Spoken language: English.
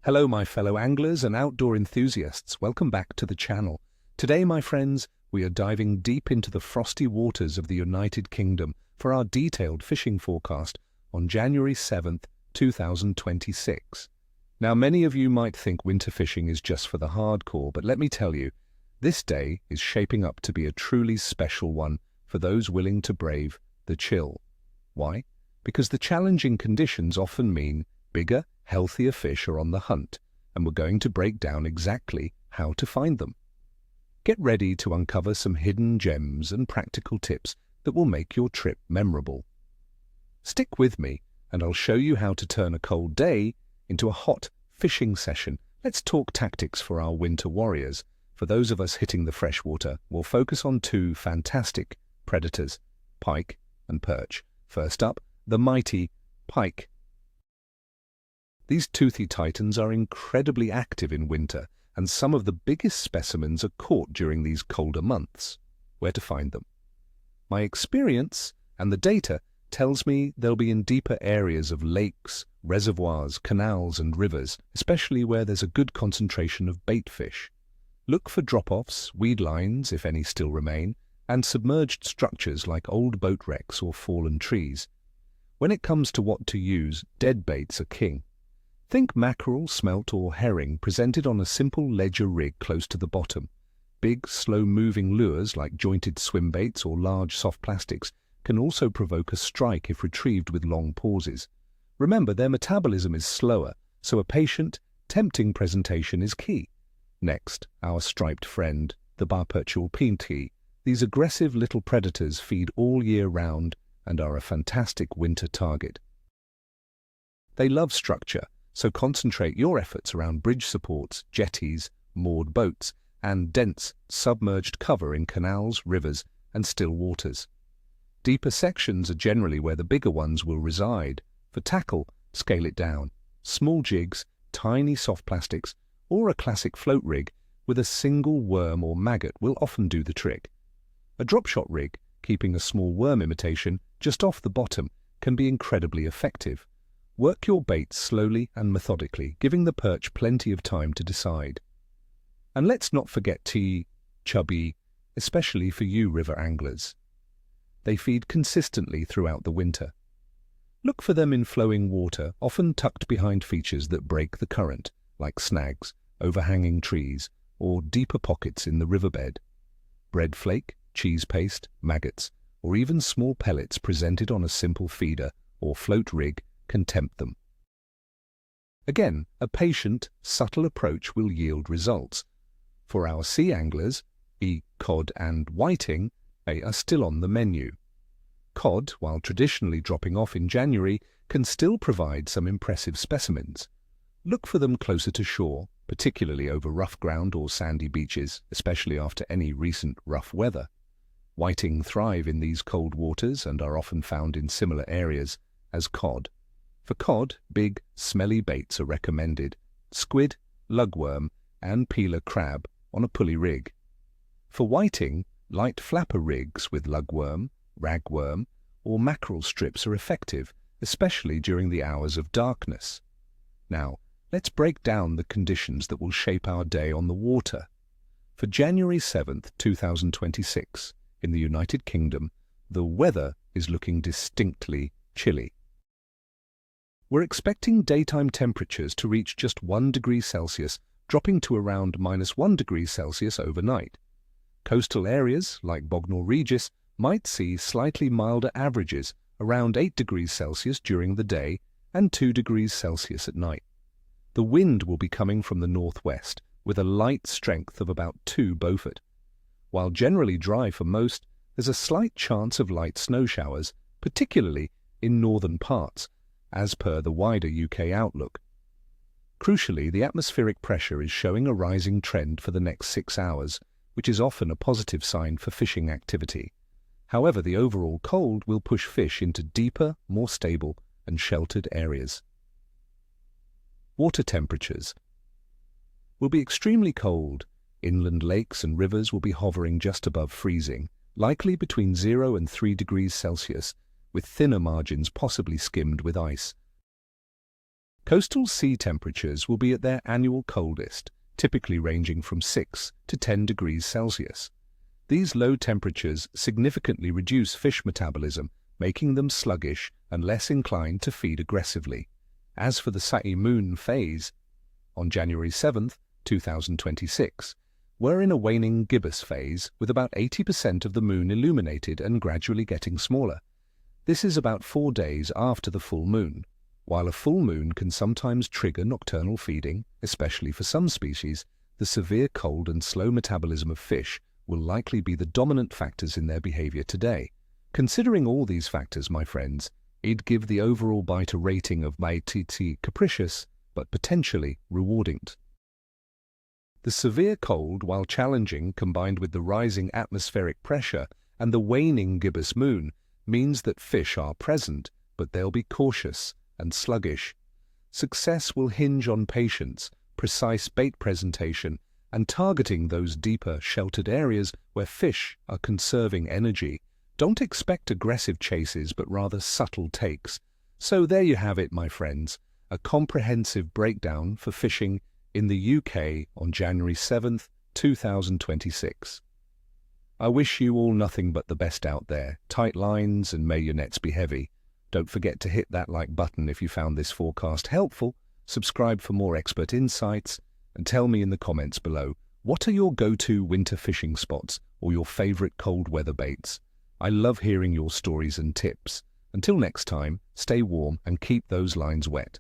Hello, my fellow anglers and outdoor enthusiasts. Welcome back to the channel. Today, my friends, we are diving deep into the frosty waters of the United Kingdom for our detailed fishing forecast on January 7th, 2026. Now, many of you might think winter fishing is just for the hardcore, but let me tell you, this day is shaping up to be a truly special one for those willing to brave the chill. Why? Because the challenging conditions often mean bigger, healthier fish are on the hunt, and we're going to break down exactly how to find them. Get ready to uncover some hidden gems and practical tips that will make your trip memorable. Stick with me, and I'll show you how to turn a cold day into a hot fishing session. Let's talk tactics for our winter warriors. For those of us hitting the freshwater, we'll focus on two fantastic predators, pike and perch. First up, the mighty pike. These toothy titans are incredibly active in winter, and some of the biggest specimens are caught during these colder months. Where to find them? My experience and the data tells me they'll be in deeper areas of lakes, reservoirs, canals and rivers, especially where there's a good concentration of bait fish. Look for drop-offs, weed lines, if any still remain, and submerged structures like old boat wrecks or fallen trees. When it comes to what to use, dead baits are king. Think mackerel, smelt or herring presented on a simple ledger rig close to the bottom. Big, slow-moving lures like jointed swim baits or large soft plastics can also provoke a strike if retrieved with long pauses. Remember, their metabolism is slower, so a patient, tempting presentation is key. Next, our striped friend, the perch or pike. These aggressive little predators feed all year round and are a fantastic winter target. They love structure, so concentrate your efforts around bridge supports, jetties, moored boats, and dense, submerged cover in canals, rivers, and still waters. Deeper sections are generally where the bigger ones will reside. For tackle, scale it down. Small jigs, tiny soft plastics, or a classic float rig with a single worm or maggot will often do the trick. A drop-shot rig, keeping a small worm imitation just off the bottom, can be incredibly effective. Work your baits slowly and methodically, giving the perch plenty of time to decide. And let's not forget chubby, especially for you river anglers. They feed consistently throughout the winter. Look for them in flowing water, often tucked behind features that break the current, like snags, overhanging trees, or deeper pockets in the riverbed. Bread flake, cheese paste, maggots, or even small pellets presented on a simple feeder or float rig can tempt them. Again, a patient, subtle approach will yield results. For our sea anglers, cod and whiting are still on the menu. Cod, while traditionally dropping off in January, can still provide some impressive specimens. Look for them closer to shore, particularly over rough ground or sandy beaches, especially after any recent rough weather. Whiting thrive in these cold waters and are often found in similar areas as cod. For cod, big, smelly baits are recommended: squid, lugworm, and peeler crab on a pulley rig. For whiting, light flapper rigs with lugworm, ragworm, or mackerel strips are effective, especially during the hours of darkness. Now, let's break down the conditions that will shape our day on the water. For January 7th, 2026, in the United Kingdom, the weather is looking distinctly chilly. We're expecting daytime temperatures to reach just 1 degree Celsius, dropping to around -1 degree Celsius overnight. Coastal areas, like Bognor Regis, might see slightly milder averages, around 8 degrees Celsius during the day and 2 degrees Celsius at night. The wind will be coming from the northwest, with a light strength of about 2 Beaufort. While generally dry for most, there's a slight chance of light snow showers, particularly in northern parts, as per the wider UK outlook. Crucially, the atmospheric pressure is showing a rising trend for the next 6 hours, which is often a positive sign for fishing activity. However, the overall cold will push fish into deeper, more stable and sheltered areas. Water temperatures will be extremely cold. Inland lakes and rivers will be hovering just above freezing, likely between 0 and 3 degrees Celsius, with thinner margins possibly skimmed with ice. Coastal sea temperatures will be at their annual coldest, typically ranging from 6 to 10 degrees Celsius. These low temperatures significantly reduce fish metabolism, making them sluggish and less inclined to feed aggressively. As for the Sai moon phase, on January 7th, 2026, we're in a waning gibbous phase with about 80% of the moon illuminated and gradually getting smaller. This is about 4 days after the full moon. While a full moon can sometimes trigger nocturnal feeding, especially for some species, the severe cold and slow metabolism of fish will likely be the dominant factors in their behavior today. Considering all these factors, my friends, I'd give the overall bite a rating of maititi capricious, but potentially rewarding. The severe cold, while challenging, combined with the rising atmospheric pressure and the waning gibbous moon, means that fish are present, but they'll be cautious and sluggish. Success will hinge on patience, precise bait presentation, and targeting those deeper, sheltered areas where fish are conserving energy. Don't expect aggressive chases, but rather subtle takes. So there you have it, my friends, a comprehensive breakdown for fishing in the UK on January 7th, 2026. I wish you all nothing but the best out there. Tight lines and may your nets be heavy. Don't forget to hit that like button if you found this forecast helpful, subscribe for more expert insights, and tell me in the comments below, what are your go-to winter fishing spots or your favorite cold weather baits? I love hearing your stories and tips. Until next time, stay warm and keep those lines wet.